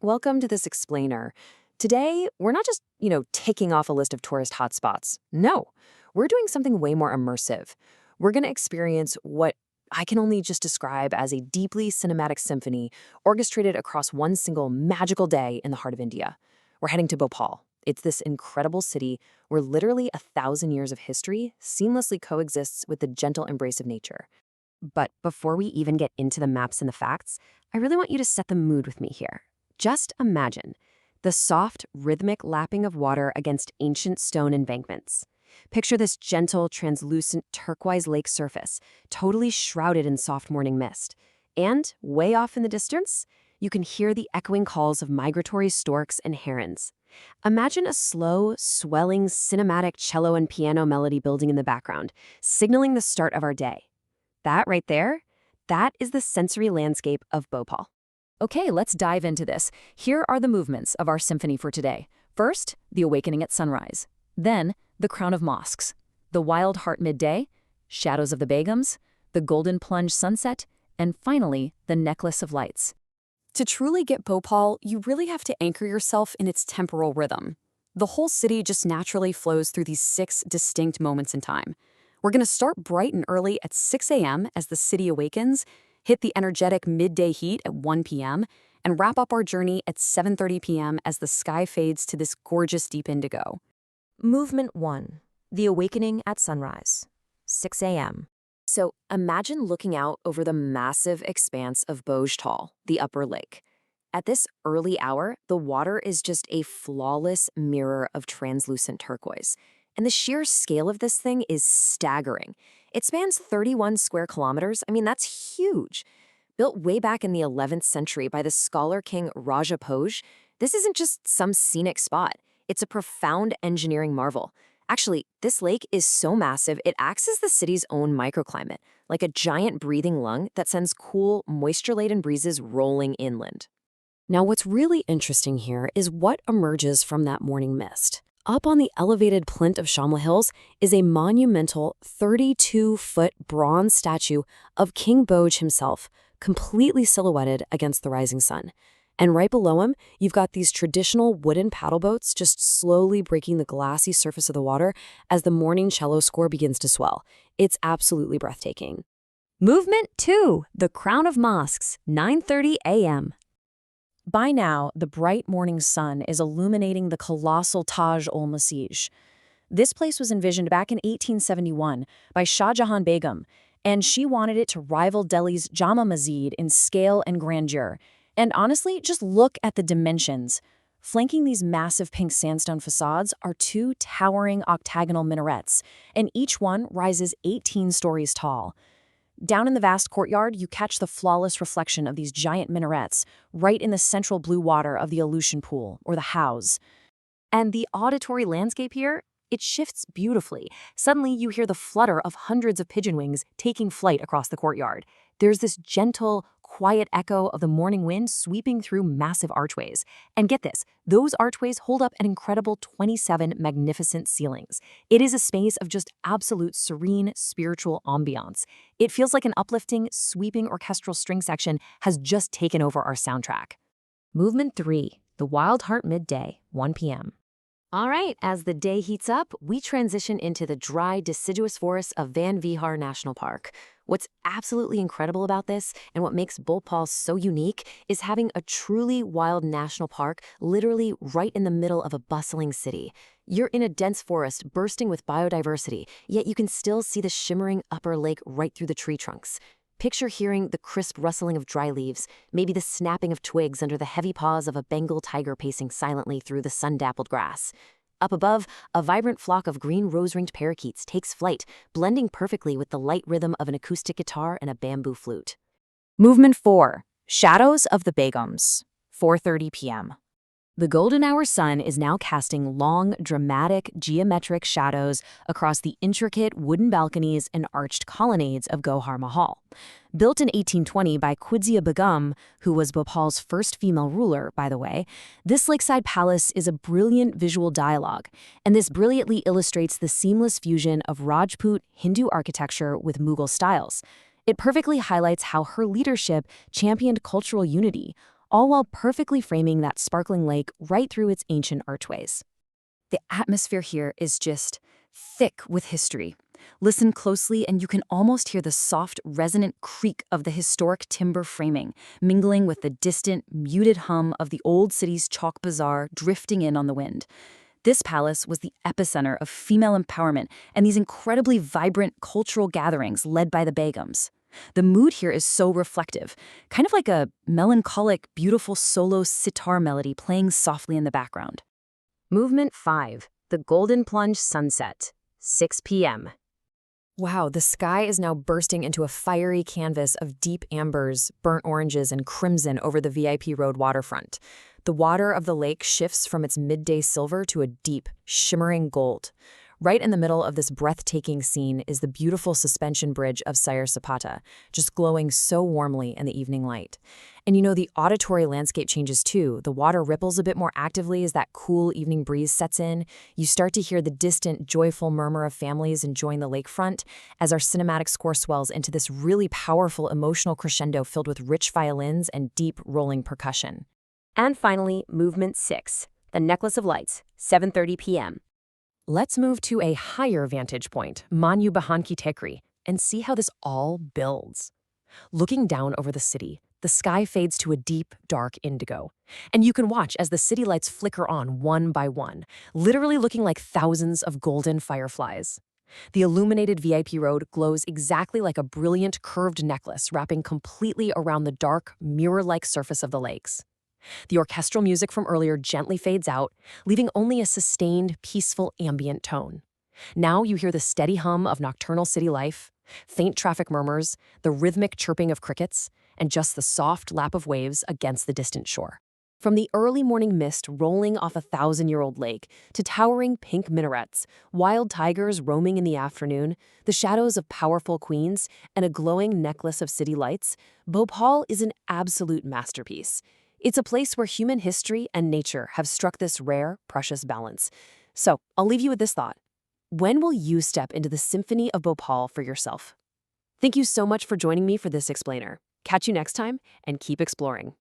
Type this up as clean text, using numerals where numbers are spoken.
Welcome to this explainer. Today, we're not just, ticking off a list of tourist hotspots. No, we're doing something way more immersive. We're going to experience what I can only just describe as a deeply cinematic symphony orchestrated across one single magical day in the heart of India. We're heading to Bhopal. It's this incredible city where literally 1,000 years of history seamlessly coexists with the gentle embrace of nature. But before we even get into the maps and the facts, I really want you to set the mood with me here. Just imagine the soft, rhythmic lapping of water against ancient stone embankments. Picture this gentle, translucent turquoise lake surface, totally shrouded in soft morning mist. And, way off in the distance, you can hear the echoing calls of migratory storks and herons. Imagine a slow, swelling, cinematic cello and piano melody building in the background, signaling the start of our day. That right there, that is the sensory landscape of Bhopal. Okay, let's dive into this. Here are the movements of our symphony for today. First, the awakening at sunrise. Then, the crown of mosques. The wild heart midday, shadows of the Begums, the golden plunge sunset, and finally, the necklace of lights. To truly get Bhopal, you really have to anchor yourself in its temporal rhythm. The whole city just naturally flows through these 6 distinct moments in time. We're going to start bright and early at 6 a.m. as the city awakens, hit the energetic midday heat at 1 p.m., and wrap up our journey at 7:30 p.m. as the sky fades to this gorgeous deep indigo. Movement 1. The awakening at sunrise. 6 a.m. So imagine looking out over the massive expanse of Bhojtal, the upper lake. At this early hour, the water is just a flawless mirror of translucent turquoise. And the sheer scale of this thing is staggering. It spans 31 square kilometers. That's huge. Built way back in the 11th century by the scholar king Raja Bhoj, this isn't just some scenic spot. It's a profound engineering marvel. Actually, this lake is so massive, it acts as the city's own microclimate, like a giant breathing lung that sends cool, moisture-laden breezes rolling inland. Now, what's really interesting here is what emerges from that morning mist. Up on the elevated plinth of Shamla Hills is a monumental 32-foot bronze statue of King Bhoj himself, completely silhouetted against the rising sun. And right below him, you've got these traditional wooden paddle boats just slowly breaking the glassy surface of the water as the morning cello score begins to swell. It's absolutely breathtaking. Movement 2. The crown of mosques. 9:30 a.m. By now, the bright morning sun is illuminating the colossal Taj-ul-Masajid. This place was envisioned back in 1871 by Shah Jahan Begum, and she wanted it to rival Delhi's Jama Masjid in scale and grandeur. And honestly, just look at the dimensions. Flanking these massive pink sandstone facades are 2 towering octagonal minarets, and each one rises 18 stories tall. Down in the vast courtyard, you catch the flawless reflection of these giant minarets right in the central blue water of the Aleutian Pool, or the Haus. And the auditory landscape here, it shifts beautifully. Suddenly, you hear the flutter of hundreds of pigeon wings taking flight across the courtyard. There's this gentle, quiet echo of the morning wind sweeping through massive archways. And get this, those archways hold up an incredible 27 magnificent ceilings. It is a space of just absolute serene spiritual ambiance. It feels like an uplifting, sweeping orchestral string section has just taken over our soundtrack. Movement 3. The wild heart midday. 1 p.m. All right, as the day heats up, we transition into the dry, deciduous forests of Vihar National Park. What's absolutely incredible about this, and what makes Bhopal so unique, is having a truly wild national park literally right in the middle of a bustling city. You're in a dense forest bursting with biodiversity, yet you can still see the shimmering upper lake right through the tree trunks. Picture hearing the crisp rustling of dry leaves, maybe the snapping of twigs under the heavy paws of a Bengal tiger pacing silently through the sun-dappled grass. Up above, a vibrant flock of green rose-ringed parakeets takes flight, blending perfectly with the light rhythm of an acoustic guitar and a bamboo flute. Movement 4. Shadows of the Begums. 4:30 p.m. The golden hour sun is now casting long, dramatic, geometric shadows across the intricate wooden balconies and arched colonnades of Gohar Mahal. Built in 1820 by Qudzia Begum, who was Bhopal's first female ruler, by the way, this lakeside palace is a brilliant visual dialogue, and this brilliantly illustrates the seamless fusion of Rajput Hindu architecture with Mughal styles. It perfectly highlights how her leadership championed cultural unity, all while perfectly framing that sparkling lake right through its ancient archways. The atmosphere here is just thick with history. Listen closely and you can almost hear the soft, resonant creak of the historic timber framing, mingling with the distant, muted hum of the old city's chalk bazaar drifting in on the wind. This palace was the epicenter of female empowerment and these incredibly vibrant cultural gatherings led by the Begums. The mood here is so reflective, kind of like a melancholic, beautiful solo sitar melody playing softly in the background. Movement 5. The Golden Plunge Sunset. 6 p.m. Wow, the sky is now bursting into a fiery canvas of deep ambers, burnt oranges, and crimson over the VIP Road waterfront. The water of the lake shifts from its midday silver to a deep, shimmering gold. Right in the middle of this breathtaking scene is the beautiful suspension bridge of Sayar Sapata, just glowing so warmly in the evening light. And you know, the auditory landscape changes too. The water ripples a bit more actively as that cool evening breeze sets in. You start to hear the distant, joyful murmur of families enjoying the lakefront as our cinematic score swells into this really powerful emotional crescendo filled with rich violins and deep rolling percussion. And finally, Movement 6. The Necklace of Lights. 7:30 p.m. Let's move to a higher vantage point, Manua Bhan ki Tekri, and see how this all builds. Looking down over the city, the sky fades to a deep, dark indigo. And you can watch as the city lights flicker on one by one, literally looking like thousands of golden fireflies. The illuminated VIP road glows exactly like a brilliant curved necklace wrapping completely around the dark, mirror-like surface of the lakes. The orchestral music from earlier gently fades out, leaving only a sustained, peaceful ambient tone. Now you hear the steady hum of nocturnal city life, faint traffic murmurs, the rhythmic chirping of crickets, and just the soft lap of waves against the distant shore. From the early morning mist rolling off a 1,000-year-old lake to towering pink minarets, wild tigers roaming in the afternoon, the shadows of powerful queens, and a glowing necklace of city lights, Bhopal is an absolute masterpiece. It's a place where human history and nature have struck this rare, precious balance. So, I'll leave you with this thought. When will you step into the Symphony of Bhopal for yourself? Thank you so much for joining me for this explainer. Catch you next time, and keep exploring.